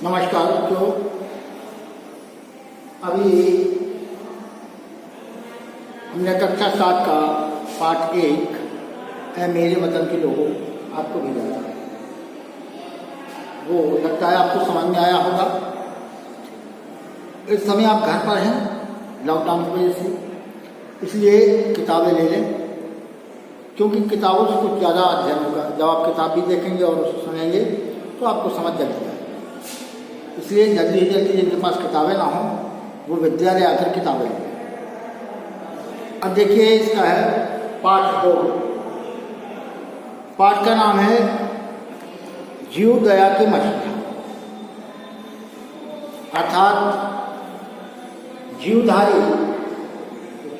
नमस्कार बच्चों। अभी हमने कक्षा 7 का पाठ 1 मेरे वतन के लोगों आपको भेजा था। वो लगता है आपको समझ में आया होगा। इस समय आप घर पर हैं लॉकडाउन की वजह से, इसलिए किताबें ले लें, क्योंकि किताबों से कुछ ज़्यादा अध्ययन होगा। जब आप किताब भी देखेंगे और उसे सुनेंगे तो आपको समझ जल्दी आएगी। इसलिए जल्दी ही जल्दी जिनके पास किताबें ना हों वो विद्यालय आकर किताबें लें। अब देखिए, इसका है पाठ 2। पाठ का नाम है जीव दया की मछलियाँ, अर्थात जीवधारी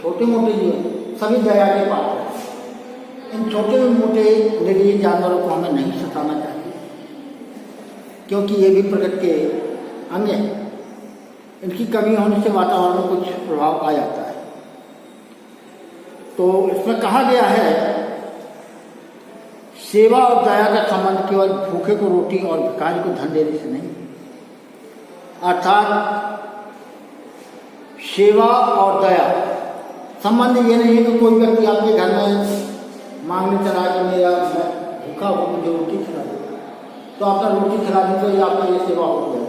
छोटे मोटे जीव सभी दया के पात्र हैं। इन छोटे मोटे निरीह जानवरों को हमें नहीं सताना चाहिए, क्योंकि ये भी प्रकृति के अंग हैं। इनकी कमी होने से वातावरण में कुछ प्रभाव आ जाता है। तो इसमें कहा गया है, सेवा और दया का संबंध केवल भूखे को रोटी और भिखारी को धन देने से नहीं। अर्थात सेवा और दया संबंध ये नहीं है कि कोई व्यक्ति आपके घर में मांगने चला कि मेरा भूखा हो, मुझे रोटी खिला दे, तो आपका रोटी खिला दी तो ये आपका ये सेवा हो गया।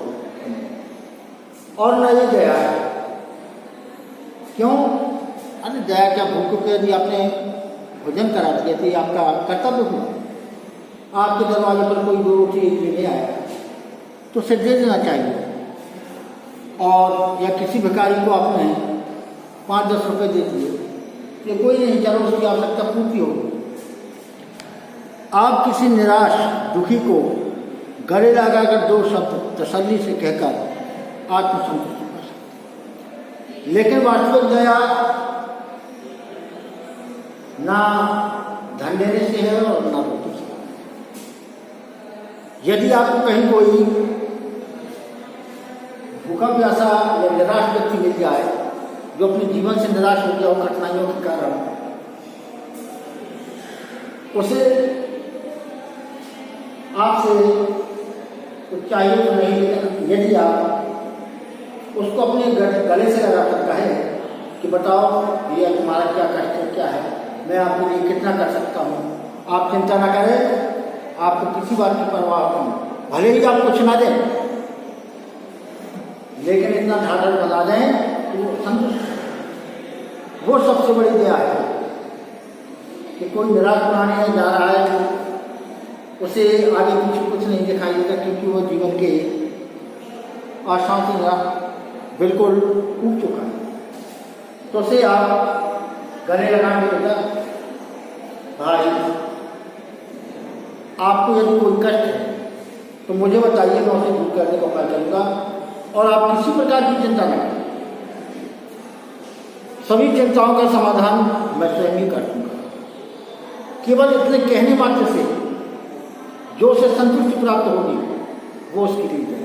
और न ये दया है। क्यों? अरे दया क्या, भूखों को यदि आपने भोजन करा दिया तो ये आपका कर्तव्य हुआ। आपके दरवाजे पर कोई दो रोटी लेने आया तो उसे दे देना चाहिए। और या किसी भिखारी को आपने 5-10 रुपये दे दिए, ये कोई नहीं, चलो उसकी आवश्यकता पूर्ति होगी। आप किसी निराश दुखी को गले लगाकर 2 शब्द तसल्ली से कहकर आत्मसंतुष्टि कर सकते। लेकिन वास्तविक दया ना धन देने से है और ना रोटी से। यदि आपको कहीं कोई भूखा प्यासा या निराश व्यक्ति मिल जाए जो अपने जीवन से निराश हो गया हो कठिनाइयों के कारण, उसे आपसे कुछ चाहिए तो नहीं, लेकिन यदि आप उसको अपने गले से लगाकर कहे कि बताओ भैया तुम्हारा क्या कष्ट है, क्या है, मैं आपके लिए कितना कर सकता हूँ, आप चिंता ना करें, आपको किसी बात की परवाह नहीं। भले ही आप कुछ ना दें, लेकिन इतना ढाढ़ बना दें कि वो संतुष्ट। वो सबसे बड़ी दया है कि कोई निराश बनाने जा रहा है, उसे आगे पीछे कुछ नहीं दिखाई देगा, क्योंकि वो जीवन के आशाओं से बिल्कुल ऊब चुका है। तो उसे आप गले लगाने लगा, भाई आपको यदि कोई कष्ट है तो मुझे बताइए, मैं उसे दूर करने का उपाय करूँगा। और आप किसी प्रकार की चिंता न करें, सभी चिंताओं का समाधान मैं स्वयं ही कर दूँगा। केवल इतने कहने मात्र से जो उसे संतुष्टि प्राप्त होगी वो उसकी रीत है।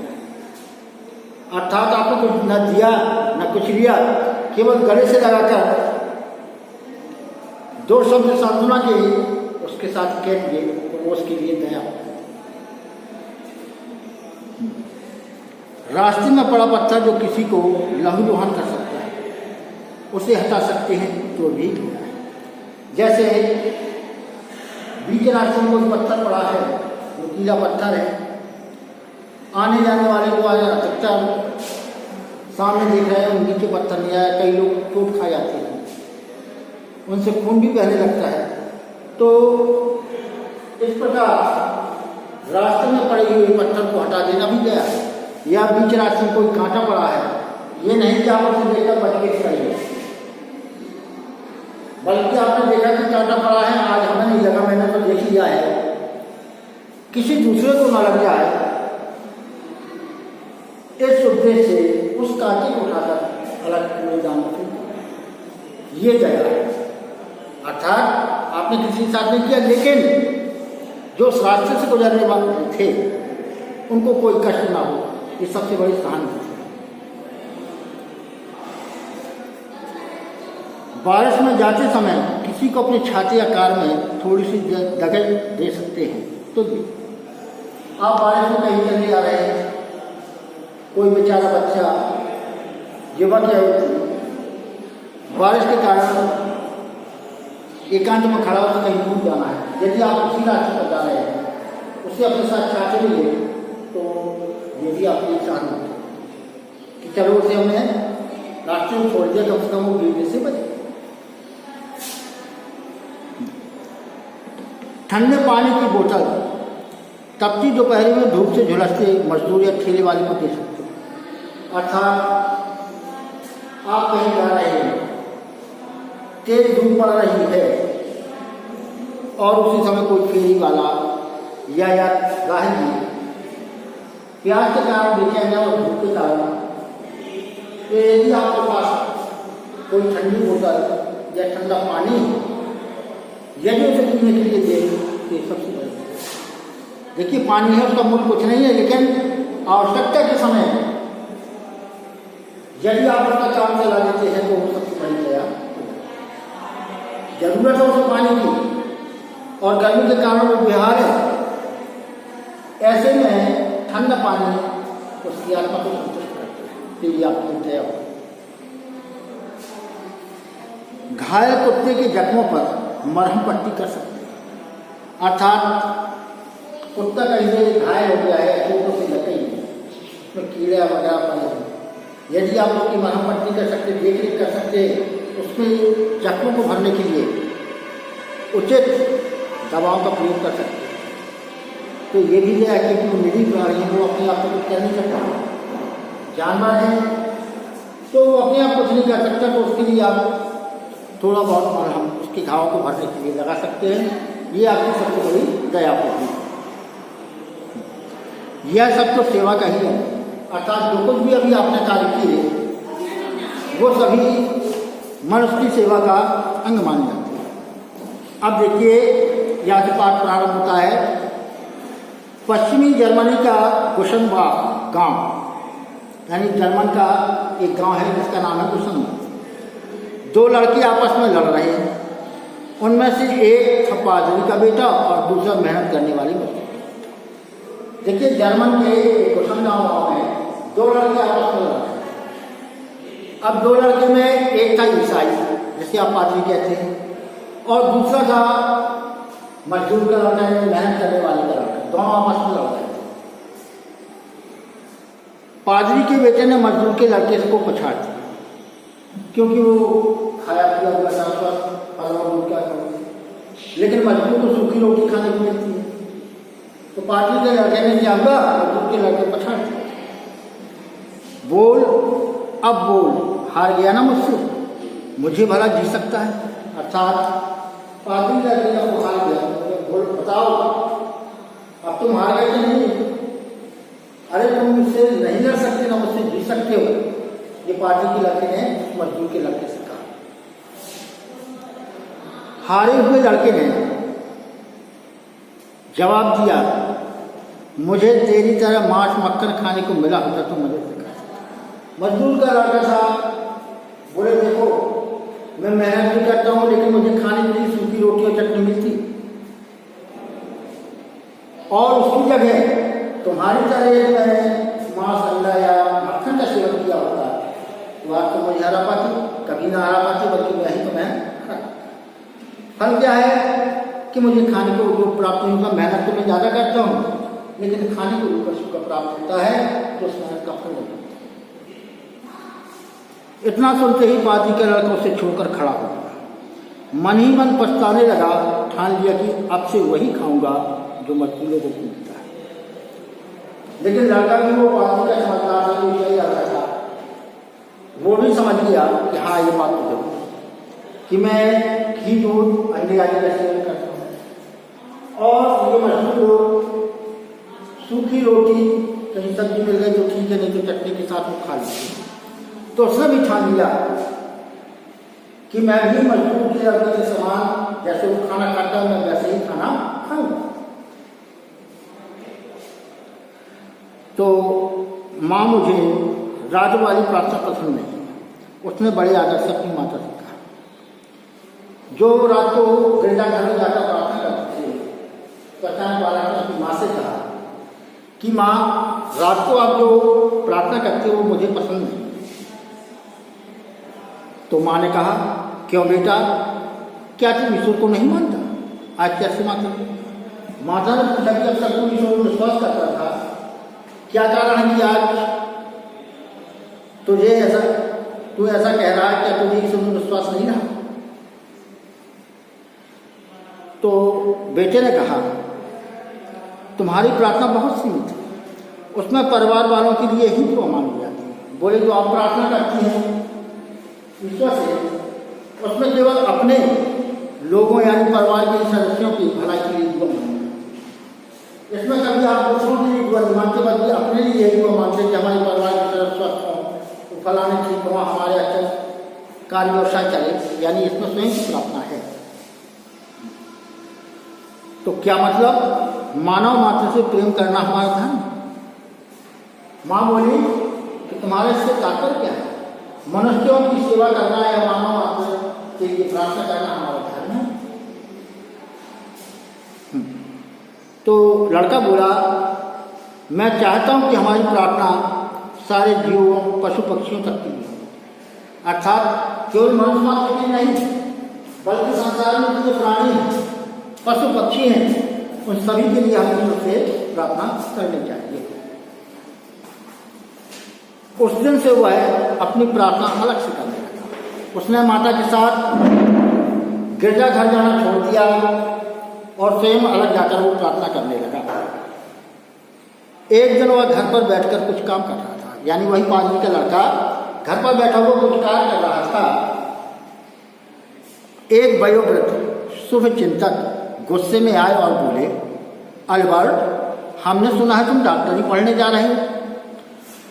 अर्थात आपने कुछ न दिया न कुछ लिया, केवल गले से लगाकर 2 शब्द सांत्वना के उसके साथ कह दिए तो वो उसके लिए दया। रास्ते में पड़ा पत्थर जो किसी को लहूलुहान कर सकता है, उसे हटा सकते हैं तो भी। जैसे बीच रास्ते में कोई पत्थर पड़ा है, नुकीला पत्थर है, आने जाने वाले को आज सकता सामने देख रहे हैं, उन नीचे पत्थर नहीं आया, कई लोग चोट खा जाते हैं, उनसे खून भी बहने लगता है। तो इस प्रकार रास्ते में पड़े हुए पत्थर को हटा देना भी गया है। या बीच रास्ते में कोई कांटा पड़ा है, ये नहीं कि आप उसे देखकर बच के चाहिए, बल्कि आपने देखा कि कांटा पड़ा है, आज हमें नहीं लगा, मैंने तो देख लिया है, किसी दूसरे को न लग जाए, इस उद्देश्य से उस कांटे को उठाकर अलग पूरे दाम ये दया है। अर्थात आपने किसी के साथ नहीं किया, लेकिन जो उस रास्ते से गुजरने वाले थे उनको कोई कष्ट ना हो, ये सबसे बड़ी सहानुभूति है। बारिश में जाते समय किसी को अपनी छाती या कार में थोड़ी सी दगल दे सकते हैं। तो आप बारिश में कहीं चले जा रहे हैं, कोई बेचारा बच्चा, युवक या युवती बारिश के कारण एकांत में खड़ा होकर कहीं दूर जाना है, यदि आप उसी रास्ते पर जा रहे हैं, उसे अपने साथ चाहते भी ले, तो ये भी आपकी इच्छा नहीं कि चलो उसे हमने रास्ते में छोड़ दिया, कम से कम वो गिरने से बचे। ठंडे पानी की बोतल तपती दोपहर में धूप से झुलसते मजदूर या ठेले वाले को दे सकते हैं। अर्थात आप कहीं जा रहे हैं, तेज धूप पड़ रही है और उसी समय कोई फेरी वाला या राहगीर प्यास के कारण बेचैन है और धूप के कारण, तो यदि आपके पास कोई ठंडी बोतल या ठंडा पानी यदि उसे पीने के लिए दे, तो सबसे बड़ी देखिए, पानी है उसका मूल्य कुछ नहीं है, लेकिन आवश्यकता के समय यदि आप उसका काम चला देते हैं तो वो सबसे बड़ी दया। जरूरत है उसे पानी की और गर्मी के कारण वो बिहार है, ऐसे में ठंडा पानी उसकी आत्मा को संतुष्ट करता है, तो ये आपकी दया हो। घायल कुत्ते के जख्मों पर मरहम पट्टी कर सकते हैं। अर्थात कुत्ता कहीं से घायल हो गया है, चोटों से लग गई है, उसमें कीड़े वगैरह पड़े हैं, यदि आप उसकी मरहम पट्टी कर सकते, देख रेख कर सकते, उसमें जख्मों को भरने के लिए उचित दवाओं का प्रयोग कर सकते, तो ये भी है कि वो निजी प्राणी है, वो अपने आप को कुछ कर नहीं सकता। जानवर है तो वो अपने आप कुछ नहीं कर सकता, तो उसके लिए आप थोड़ा बहुत मरहम उसके घावों को भरने के लिए लगा सकते हैं। ये आपकी सबसे बड़ी दया होगी। यह सब तो सेवा का ही है, अर्थात जो कुछ भी अभी आपने कार्य किए वो सभी मनुष्य की सेवा का अंग माने जाते हैं। अब देखिए, यहाँ से पाठ प्रारंभ होता है। पश्चिमी जर्मनी का गुशनबाख गांव, यानी जर्मन का एक गांव है जिसका नाम है गुशनबाख। दो लड़के आपस में लड़ रहे हैं, उनमें से एक था पादरी का बेटा और दूसरा मेहनत करने वाली बच्ची। देखिए, जर्मन के गुशनबाख गांव में दो लड़के आपस में लड़ रहे हैं। अब दो लड़के में एक था ईसाई, जिसे आप पादरी कहते हैं, और दूसरा था मजदूर का लड़का है, मेहनत करने वाले का लड़का। दोनों आपस में लड़ रहे हैं। पादरी के बेटे ने मजदूर के लड़के को पछाड़ दिया, क्योंकि वो खाया पिया हुआ था, फल और क्या करूँ, लेकिन मजदूर को सूखी रोटी खाने को मिलती है। तो पादरी के लड़के ने क्या हुआ, मजदूर के लड़के पछाड़ दिया। बोल अब बोल, हार गया ना मुझसे, मुझे भला जी सकता है। अर्थात पादरी लड़के ने वो हार गया, बोल बताओ अब तुम हार गए कि नहीं? अरे तुम मुझसे नहीं लड़ सकते ना मुझसे जी सकते हो, ये पादरी के लड़के ने मजदूर के लड़के से कहा। हारे हुए लड़के ने जवाब दिया, मुझे तेरी तरह मांस मक्खन खाने को मिला होता तो मुझे सिखा। मजदूर का लड़का था, बोले देखो मैं मेहनत भी करता हूँ, लेकिन मुझे खाने के लिए सूखी रोटी और चटनी मिलती, और उसकी जगह तुम्हारी तरह मांस अंडा या मक्खन का सेवन किया होता तो आप तो मुझे हरा पाती, कभी ना हरा पाती, बल्कि मैं ही तो मैं फल क्या है कि मुझे खाने को जो प्राप्त नहीं होगा, मेहनत तो मैं ज़्यादा करता हूँ, लेकिन खाने को ऊपर सुख प्राप्त होता है, तो उस मेहनत का फल नहीं होता। इतना सुनते ही पादरी का लड़का उसे छोड़कर खड़ा हो गया। मन ही मन पछताने लगा, ठान लिया कि अब से वही खाऊंगा जो मजदूरों को मिलता है। लेकिन लड़का भी वो पादरी का समझदार था, जो यही लड़का था, वो भी समझ लिया कि हाँ ये बात तो है कि मैं घी दूध अंडे आदि का सेवन करता हूँ, और ये मजदूर लोग सूखी रोटी कहीं सब्जी मिल गई तो ठीक है, नहीं तो चटनी के साथ वो खा लेते। तो उसने भी ठान लिया कि मैं भी मजदूर के लड़के के समान, जैसे वो खाना खाता है मैं वैसे ही खाना खाऊंगा। तो माँ मुझे राजू वाली प्रार्थना पसंद नहीं, उसने बड़े आदर से अपनी माता से कहा, जो रात को गिरजाघर में जाकर प्रार्थना करते थे, पता वाला ने अपनी माँ से कहा कि माँ रात को आप जो प्रार्थना करते हो वो मुझे पसंद नहीं। तो माँ ने कहा, क्यों बेटा, क्या तुम ईश्वर को नहीं मानता? आज कैसे मानते? माता ने पूछा कि अब तक तुम ईश्वर में विश्वास करता था, क्या कारण है कि आज तू ऐसा कह रहा है, क्या तुझे ईश्वर में विश्वास नहीं रहा? तो बेटे ने कहा, तुम्हारी प्रार्थना बहुत सीमित है, उसमें परिवार वालों के लिए ही दुआ मांगी जाती है। बोले, जो आप प्रार्थना करती हैं ईश्वर से, उसमें केवल अपने लोगों यानी परिवार के सदस्यों की भलाई के लिए दुआ मांगते हैं। इसमें कभी आप दूसरों के लिए दुआ नहीं मांगते, बल्कि अपने लिए यही दुआ मांगते कि हमारे परिवार के सदस्य स्वस्थ हों, तो फलाने ठीक हो, हमारे अच्छा कार्य व्यवसाय चले, यानी इसमें स्वयं की प्रार्थना है। तो क्या मतलब? मानव मात्र से प्रेम करना हमारा धर्म। माँ बोली कि तुम्हारे इससे तात्पर्य क्या है? मनुष्यों की सेवा करना या मानव मात्र के लिए प्रार्थना करना हमारा धर्म है। तो लड़का बोला, मैं चाहता हूं कि हमारी प्रार्थना सारे जीवों, पशु पक्षियों तक के लिए, अर्थात केवल मनुष्य मात्र के नहीं, बल्कि संसार में जो प्राणी हैं, पशु पक्षी हैं, उन सभी के लिए हमें उससे प्रार्थना करनी चाहिए। उस दिन से वह अपनी प्रार्थना अलग से करने लगा। उसने माता के साथ गिरजाघर जाना छोड़ दिया और स्वयं अलग जाकर वो प्रार्थना करने लगा। एक दिन वह घर पर बैठकर कुछ काम कर रहा था, यानी वही पादरी का लड़का घर पर बैठा हुआ कुछ कार्य कर रहा था। एक वयोवृद्ध शुभ चिंतक गुस्से में आए और बोले, अल्बर्ट, हमने सुना है तुम डॉक्टरी पढ़ने जा रहे हो।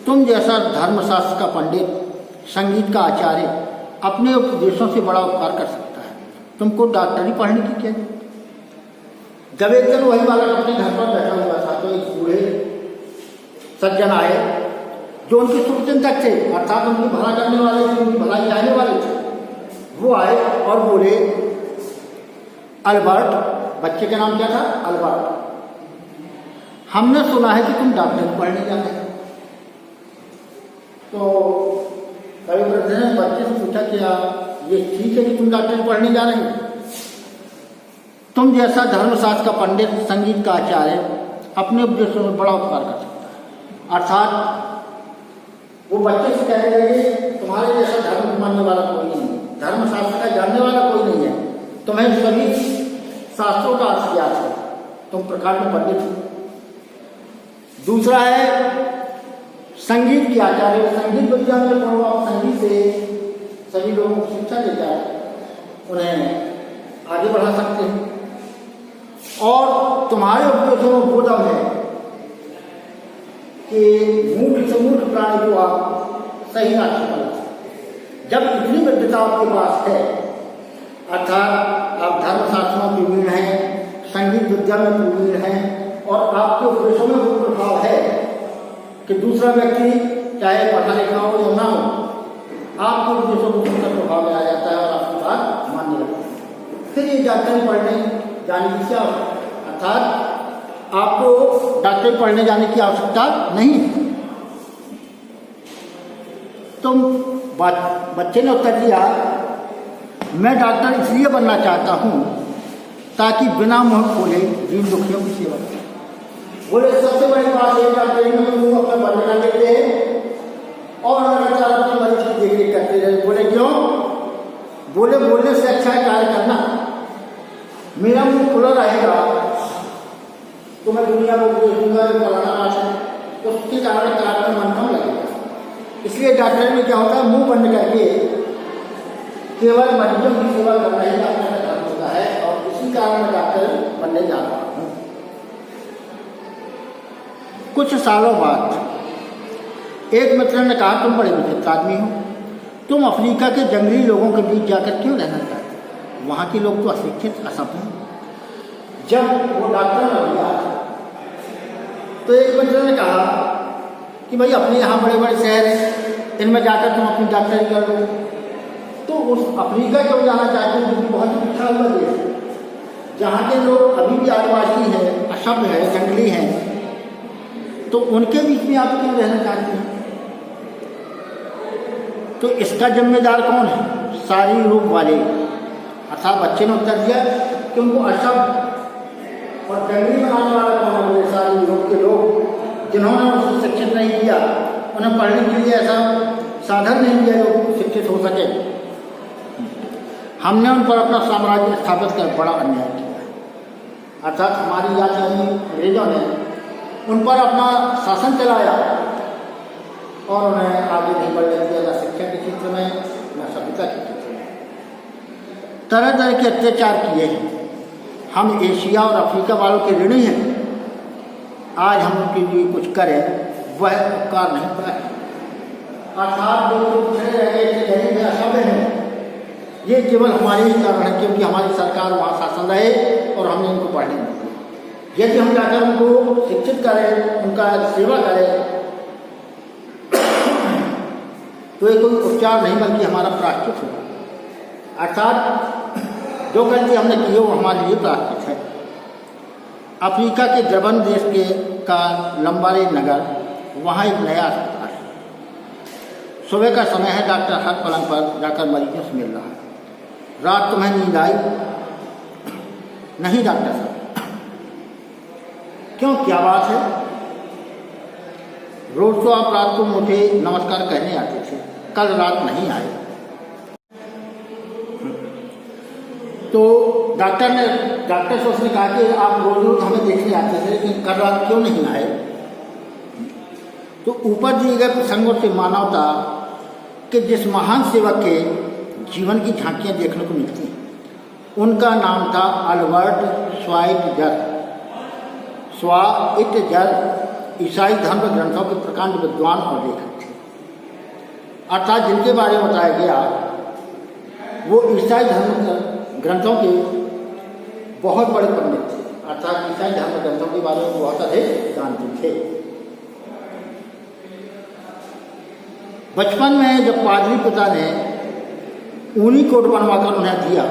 तुम जैसा धर्मशास्त्र का पंडित, संगीत का आचार्य अपने उपदेशों से बड़ा उपकार कर सकता है, तुमको डॉक्टरी पढ़ने की क्या? जब एक दिन वही बालक अपने घर पर बैठा हुआ था तो एक बूढ़े सज्जन आए जो उनके शुभचिंतक थे, अर्थात उनकी भला करने वाले थे, उनकी भलाई चाहने वाले थे। वो आए और बोले, अल्बर्ट, बच्चे का नाम क्या था? अल्बर्ट, हमने सुना है कि तुम डॉक्टरी पढ़ने जाते हो। तो कई वृद्ध ने बच्चे से पूछा, क्या ये ठीक है कि तुम डॉक्टरी पढ़ने जा रहे हो? तुम जैसा धर्मशास्त्र का पंडित, संगीत का आचार्य अपने उपदेशों में बड़ा उपकार कर सकता है। अर्थात वो बच्चे से कहने लगे, तुम्हारे जैसा धर्म मानने वाला कोई नहीं है, धर्मशास्त्र का जानने वाला कोई नहीं है, तुम्हें सभी शास्त्रों का अर्थ ज्ञात है, तुम प्रकांड पंडित हो। दूसरा है संगीत के आचार्य, संगीत विद्या में पढ़ो, आप संगीत से सभी लोगों को शिक्षा देकर उन्हें आगे बढ़ा सकते हैं। और तुम्हारे उपदेशों में वो दम है कि मूर्ख से मूर्ख प्राणी को आप सही रास्ते पर ला सकते। जब इतनी विद्वता आपके पास है, अर्थात आप धर्मशास्त्रों में प्रवीण हैं, संगीत विद्या में प्रवीण हैं, और आपके उपदेशों में वो प्रभाव है कि दूसरा व्यक्ति चाहे पढ़ा लिखा हो या ना हो, आपके उपदेशों को सुनकर प्रभाव में आ जाता है और आपकी बात मानने लगता है। फिर ये डॉक्टरी पढ़ने जाने की क्या आवश्यकता? अर्थात आपको डॉक्टरी पढ़ने जाने की आवश्यकता नहीं। तो बच्चे ने उत्तर दिया, मैं डॉक्टर इसलिए बनना चाहता हूँ ताकि बिना मुँह खोले दीन दुखियों की सेवा करें। बोले, सबसे बड़ी बात है डॉक्टरी में तुम अपना बनना लेते हैं और लगातार अपने मरीज की देखरेख करते रहे। बोले, क्यों? बोले, बोलने से अच्छा है कार्य करना। मेरा मुंह खुला रहेगा तो मैं दुनिया को देखूंगा, फलाना बात है, उसके कारण कार्य में मन कम लगेगा। इसलिए डॉक्टरी में क्या होता है, मुंह बंद करके केवल मरीजों की सेवा करना ही डॉक्टर का धर्म होता है, और इसी कारण मैं डॉक्टर बनने जा रहा हूँ। कुछ सालों बाद एक मित्र ने कहा, तुम बड़े विचित्र आदमी हो, तुम अफ्रीका के जंगली लोगों के बीच जाकर क्यों रहना चाहते? वहाँ के लोग तो अशिक्षित, असभ्य हैं। जब वो डॉक्टर बन गया तो एक मित्र ने कहा कि भाई अपने यहाँ बड़े बड़े शहर हैं, इनमें जाकर तुम अपनी डॉक्टरी कर लो। तो उस अफ्रीका क्यों जाना चाहते हैं, क्योंकि बहुत ही पिछड़ा हुआ देश है, जहाँ के लोग अभी भी आदिवासी हैं, असभ्य है, जंगली हैं, तो उनके बीच में आप क्यों रहना चाहते हैं? तो इसका जिम्मेदार कौन है? शारीरिक रूप वाले, अर्थात बच्चे ने उत्तर दिया कि उनको अशुभ और जंगली बनाने वाला कौन है? बोले शारीरिक रूप के लोग जिन्होंने उसे शिक्षित नहीं किया, उन्हें पढ़ने के लिए ऐसा साधन नहीं दिया जो शिक्षित हो सके। हमने उन पर अपना साम्राज्य स्थापित कर बड़ा अन्याय किया, अर्थात हमारी जाति अंग्रेजों ने उन पर अपना शासन चलाया और उन्हें आगे नहीं बढ़ने दिया, न शिक्षा के क्षेत्र में न सभ्यता के क्षेत्र में। तरह तरह के अत्याचार किए हैं। हम एशिया और अफ्रीका वालों के ऋणी हैं। आज हम उनके लिए कुछ करें वह उपकार नहीं पाए। अर्थात जो लोग पिछड़े रह गए थे, गरीब असभ्य हैं, ये केवल हमारे ही कारण है, क्योंकि हमारी सरकार वहाँ शासन रहे और हमने उनको पढ़ने नहीं दिया। यदि हम जाकर उनको शिक्षित करें, उनका सेवा करें, तो ये कोई उपचार नहीं बल्कि हमारा प्रायश्चित होगा। अर्थात जो गलती हमने की है वो हमारे लिए प्रायश्चित है। अफ्रीका के द्रबन देश के का लंबारे नगर, वहाँ एक नया अस्पताल है। सुबह का समय है, डॉक्टर हर पलंग पर जाकर मरीजों से मिल रहा है। रात तुम्हें नींद आई? नहीं डॉक्टर साहब। क्यों, क्या बात है? रोज तो आप रात को मुझे नमस्कार कहने आते थे, कल रात नहीं आए। तो डॉक्टर से उसने कहा कि आप रोज रोज हमें देखने आते थे, लेकिन कल रात क्यों नहीं आए? तो ऊपर दिए गए प्रसंगों से मानव था कि जिस महान सेवक के जीवन की झांकियां देखने को मिलती हैं, उनका नाम था अल्बर्ट श्वाइटजर। श्वाइटजर ईसाई धर्म ग्रंथों के प्रकांड विद्वान और लेखक थे, अर्थात जिनके बारे में बताया गया वो ईसाई धर्म ग्रंथों के बहुत बड़े पंडित थे, अर्थात ईसाई धर्म ग्रंथों के बारे में बहुत अधिक जानते थे। बचपन में जब पादरी पिता ने ऊनी कोट बनवाकर उन्हें दिया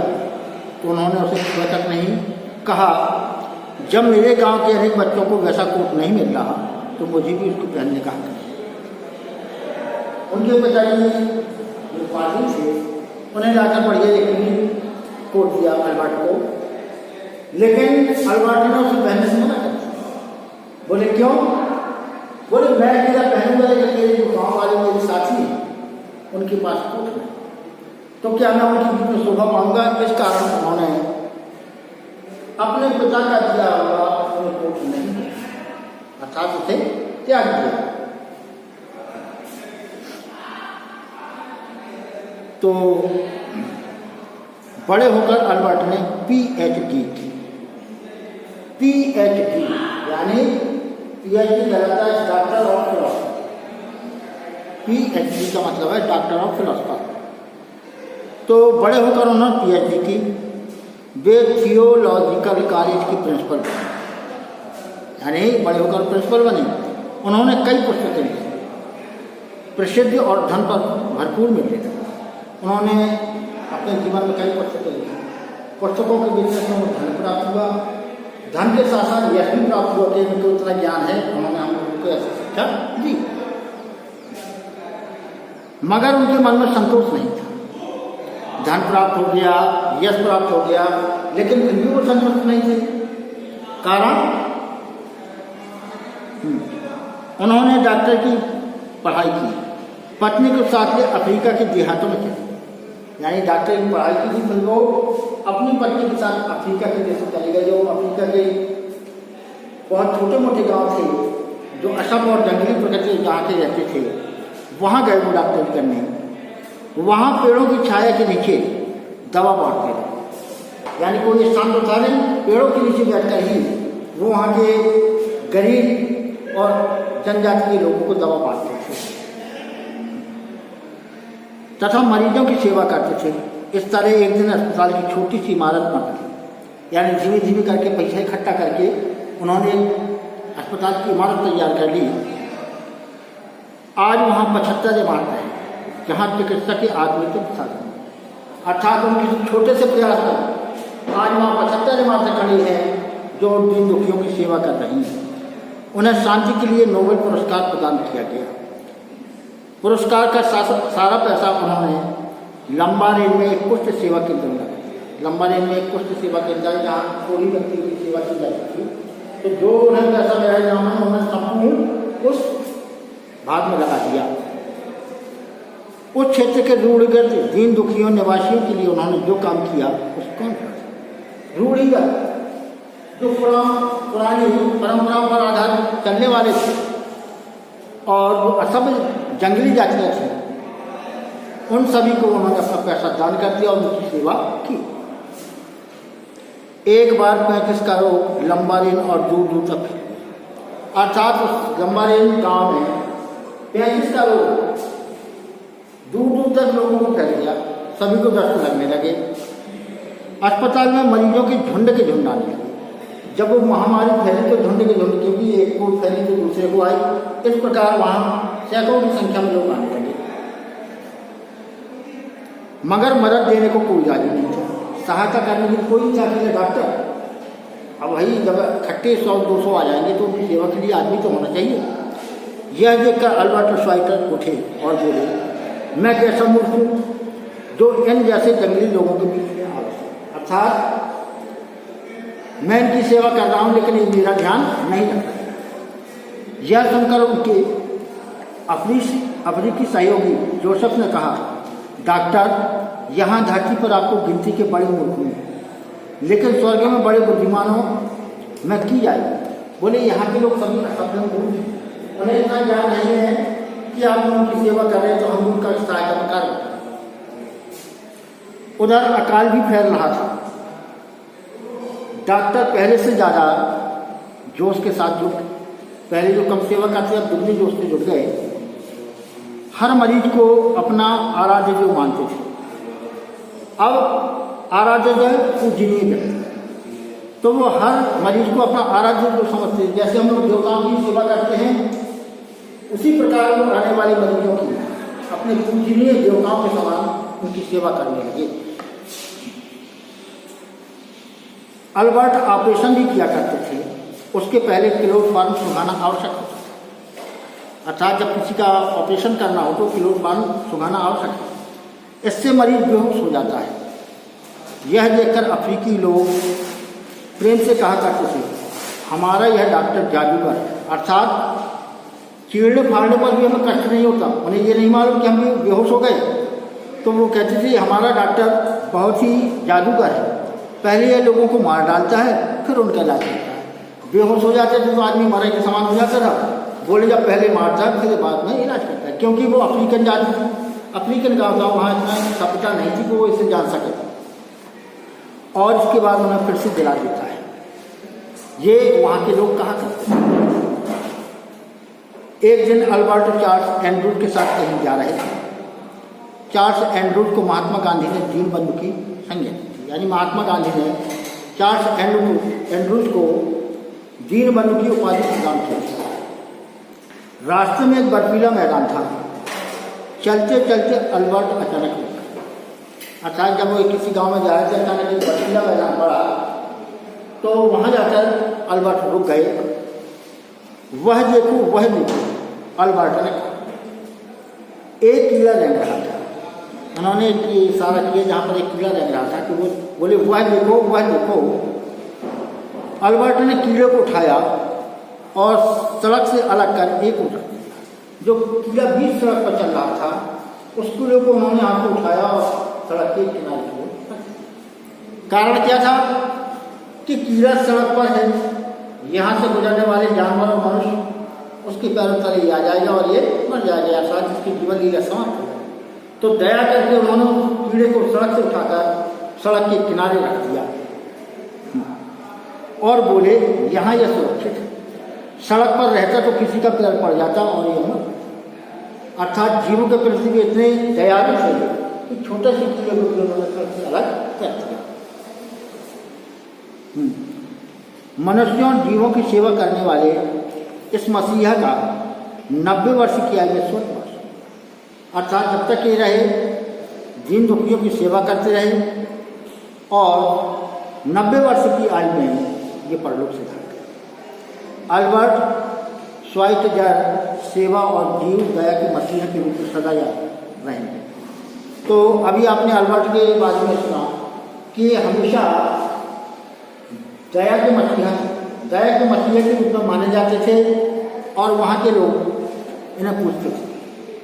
तो उन्होंने उसे सुबह तक नहीं कहा, जब मेरे गांव के अनेक बच्चों को वैसा कोट नहीं मिल रहा तो मुझे भी उसको पहनने का हक है। उनके पिताजी जो पादरी थे उन्हें लाकर बढ़िया एक कोट दिया अल्बर्ट को, लेकिन अल्बर्ट ने उसे पहनने से मना कर दिया। बोले क्यों? बोले मैं अकेला पहनूंगा, लेकिन मेरे जो गाँव वाले मेरे साथी हैं उनके पास कोट है, तो क्या मैं उनकी बीच में शोभा पाऊंगा? इस कारण उन्होंने अपने पिता का दिया हुआ उन्हें कोट नहीं दिया, अर्थात उसे त्याग दिया। तो बड़े होकर अल्बर्ट ने PhD की। PhD यानी PhD कहलाता है डॉक्टर ऑफ फिलोसफी। PhD का मतलब है डॉक्टर ऑफ फिलोसफी। तो बड़े होकर उन्होंने PhD की। वे थियोलॉजिकल कॉलेज की प्रिंसिपल बने, यानी बड़े होकर प्रिंसिपल बने। उन्होंने कई पुस्तकें लिखी, प्रसिद्ध और धन पर भरपूर मिले। उन्होंने अपने जीवन में कई पुस्तकें लिखी। पुस्तकों के बिजनेस में धन प्राप्त हुआ, धन के साथ साथ यह भी प्राप्त हुआ कि उनको उतना ज्ञान है, उन्होंने हम लोगों को ऐसी शिक्षा दी। मगर उनके मन में संतोष नहीं था। धन प्राप्त हो गया, यश प्राप्त हो गया, लेकिन फिर भी वो संतुष्ट नहीं थे। कारण उन्होंने डॉक्टर की पढ़ाई की, पत्नी के साथ अफ्रीका के देहातों में चले, यानी डॉक्टर की पढ़ाई की थी, फिर वो अपनी पत्नी के साथ अफ्रीका के देश चले गए, जो अफ्रीका के बहुत छोटे मोटे गांव थे, जो असम और जंगली प्रकृति जहाँ के रहते थे, वहाँ गए वो डॉक्टरी करने। वहाँ पेड़ों की छाया के नीचे दवा बांटते थे, यानी कोई स्थान तो था नहीं, पेड़ों के नीचे बैठकर ही वो वहाँ के गरीब और जनजाति के लोगों को दवा बांटते थे तथा मरीजों की सेवा करते थे। इस तरह एक दिन अस्पताल की छोटी सी इमारत बन गई, यानी धीमे धीमे करके पैसा इकट्ठा करके उन्होंने अस्पताल की इमारत तैयार कर ली। आज वहाँ 75 इमारतें हैं जहाँ चिकित्सा के आदमी के साधन, अर्थात उनके छोटे से प्रयास पर आज वहाँ 75 इमारतें खड़ी हैं जो दीन दुखियों की सेवा कर रही हैं। उन्हें शांति के लिए नोबेल पुरस्कार प्रदान किया गया। पुरस्कार का सारा पैसा उन्होंने लंबा रेंज में एक कुष्ठ सेवा केंद्र में लगा दिया। लंबा रेंज में एक कुष्ठ सेवा केंद्र है जहाँ कोई व्यक्ति की सेवा की जाती थी, तो जो उन्हें पैसा मिला जाना उन्होंने संपूर्ण उस भाग में लगा दिया। उस क्षेत्र के रूढ़िगत दीन दुखियों निवासियों के लिए उन्होंने जो काम किया उसको रूढ़िगत जो पुरानी परंपराओं पर आधारित चलने वाले थे और जो असभ्य जंगली जातियाँ थी, उन सभी को उन्होंने अपना पैसा दान कर दिया और उनकी सेवा की। एक बार 35 करोड़ लंबारेन और दूर दूर तक फैल गया। अर्थात उस लंबारेन गांव में 35 करोड़ दूर दूर तक लोगों को फैल गया। सभी को दस्त लगने लगे। अस्पताल में मरीजों के झुंड के झुंड आने लगे। जब वो महामारी फैली तो झुंड के झुंड, क्योंकि एक को फैली तो दूसरे को आई, इस प्रकार वहाँ सैकड़ों की संख्या में लोग आने लगे। मगर मदद देने को कोई राजी नहीं था, सहायता करने की कोई चाहते थे डॉक्टर। अब वही जब इकट्ठे 100-200 आ जाएंगे तो उनकी सेवा के लिए आदमी तो होना चाहिए। यह देखकर अल्बर्ट श्वाइटर उठे और बोले, मैं कैसा मूर्ख हूँ जो इन जैसे जंगली लोगों के बीच में आ रहा हूँ। अर्थात मैं इनकी सेवा कर रहा हूँ लेकिन मेरा ध्यान नहीं रख रहा। यह सुनकर उनके अफ्रीकी सहयोगी जोसेफ ने कहा, डॉक्टर, यहाँ धरती पर आपको गिनती के बड़े मूर्ख हैं, लेकिन स्वर्ग में बड़े बुद्धिमानों में की जाएगी। बोले यहाँ के लोग सभी असभ्य मूर्ख हैं, उन्हें इतना ज्ञान नहीं है कि आप उनकी सेवा कर रहे हैं तो हम उनका सहायता कर। उधर अकाल भी फैल रहा था। डॉक्टर पहले से ज़्यादा जोश के साथ जुट, पहले जो कम सेवा करते अब दुगने जोश से जुट गए। हर मरीज को अपना आराध्य देव मानते थे। अब आराध्य देव पूजनीय व्यक्ति, तो वो हर मरीज को अपना आराध्य देव समझते थे। जैसे हम लोग देवताओं की सेवा करते हैं, उसी प्रकार वो आने वाले मरीजों की अपने पूजनीय देवताओं के समान उनकी सेवा करने लगे। अल्बर्ट ऑपरेशन भी किया करते थे। उसके पहले क्लोरोफॉर्म सुंघाना आवश्यक होता था। अर्थात जब किसी का ऑपरेशन करना हो तो क्लोरोफॉर्म सुंघाना आवश्यक है, इससे मरीज बेहोश हो जाता है। यह देखकर अफ्रीकी लोग प्रेम से कहा करते थे, हमारा यह डॉक्टर जादूगर है। अर्थात चीरने फाड़ने पर भी हमें कष्ट नहीं होता। उन्हें ये नहीं मालूम कि हम भी बेहोश हो गए, तो वो कहते थे हमारा डॉक्टर बहुत ही जादूगर है, पहले ये लोगों को मार डालता है फिर उनका इलाज करता है। बेहोश हो जाते थे तो आदमी मरे के समान हो जाता था। बोले जब पहले मारता है फिर बाद में इलाज करता है, क्योंकि वो अफ्रीकन जाति थी। अफ्रीकन गाँव वहाँ इतना सभ्यता नहीं थी कि वो इसे जान सके, और इसके बाद उन्हें फिर से दिला देता है। ये वहाँ के लोग कहा करते थे। एक दिन अल्बर्ट चार्ल्स एंड्रूज के साथ कहीं जा रहे थे। चार्ल्स एंड्रूज को महात्मा गांधी ने दीन बंधु की संज्ञा दी थी, यानी महात्मा गांधी ने चार्ल्स एंड्रूज को दीन बंधु की उपाधि प्रदान की थी। रास्ते में एक बर्फीला मैदान था। चलते चलते अल्बर्ट अचानक रुक गया। अर्थात जब वो किसी गांव में जा रहे थे, अचानक एक बर्फीला मैदान पड़ा, तो वहाँ जाकर अल्बर्ट रुक गए। वह देखो अल्बर्ट ने कहा। एक कीड़ा रेंग रहा था। उन्होंने इशारा किया जहाँ पर एक कीड़ा रेंग रहा था कि वो बोले वह देखो। अल्बर्ट ने कीड़े को उठाया और सड़क से अलग कर एक उठा दिया। जो कीड़ा बीच सड़क पर चल रहा था उस कीड़े को उन्होंने हाथ से उठाया और सड़क के किनारे को। कारण क्या था कि कीड़ा सड़क पर है, यहाँ से गुजरने वाले जानवर और मनुष्य उसके पैरों तले आ जाएगा और ये मर जाएगा, साथ इसकी जीवन लीला समाप्त हो जाएगी। तो दया करके उन्होंने कीड़े को सड़क से उठाकर सड़क के किनारे रख दिया और बोले यहाँ यह सुरक्षित है। सड़क पर रहता तो किसी का पैर पड़ जाता और ये मर। अर्थात जीवों के प्रति भी इतने दयालु थे कि छोटे से कीड़े को उन्होंने सड़क से अलग कर दिया। मनुष्यों और जीवों की सेवा करने वाले इस मसीहा का 90 वर्ष की आयु में स्वर्गवास। अर्थात जब तक ये रहे दीन दुखियों की सेवा करते रहे और 90 वर्ष की आयु में ये परलोक से था। अल्बर्ट स्वायत्त जड़ सेवा और जीव दया की मसीहा के रूप में सदा याद रहेंगे। तो अभी आपने अल्बर्ट के बारे में सुना कि हमेशा दया के मसीहा के रूप में माने जाते थे और वहाँ के लोग इन्हें पूछते थे,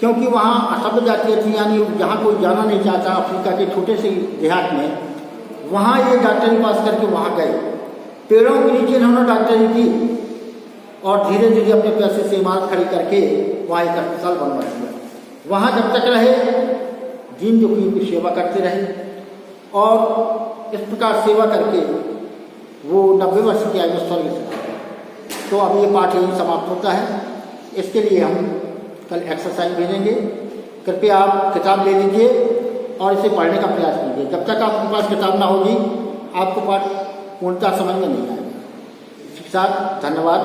क्योंकि वहाँ असभ्य जातियाँ थी, यानी जहाँ कोई जाना नहीं चाहता, अफ्रीका के छोटे से देहात में, वहाँ ये डॉक्टरी पास करके वहाँ गए, पेड़ों के नीचे इन्होंने डॉक्टरी की और धीरे धीरे अपने पैसे से इमारत खड़ी करके वहाँ एक अस्पताल बनवा दिया। वहाँ जब तक रहे दीन दुखियों की सेवा करते रहे और इस प्रकार सेवा करके वो 90 वर्ष की आयु में स्वर्ग से गए। तो अब ये पाठ यही समाप्त होता है। इसके लिए हम कल एक्सरसाइज भेजेंगे। कृपया आप किताब ले लीजिए और इसे पढ़ने का प्रयास कीजिए। जब तक आपके पास किताब ना होगी आपको पाठ पूर्णतः समझ में नहीं आएगा। शिक्षा, धन्यवाद।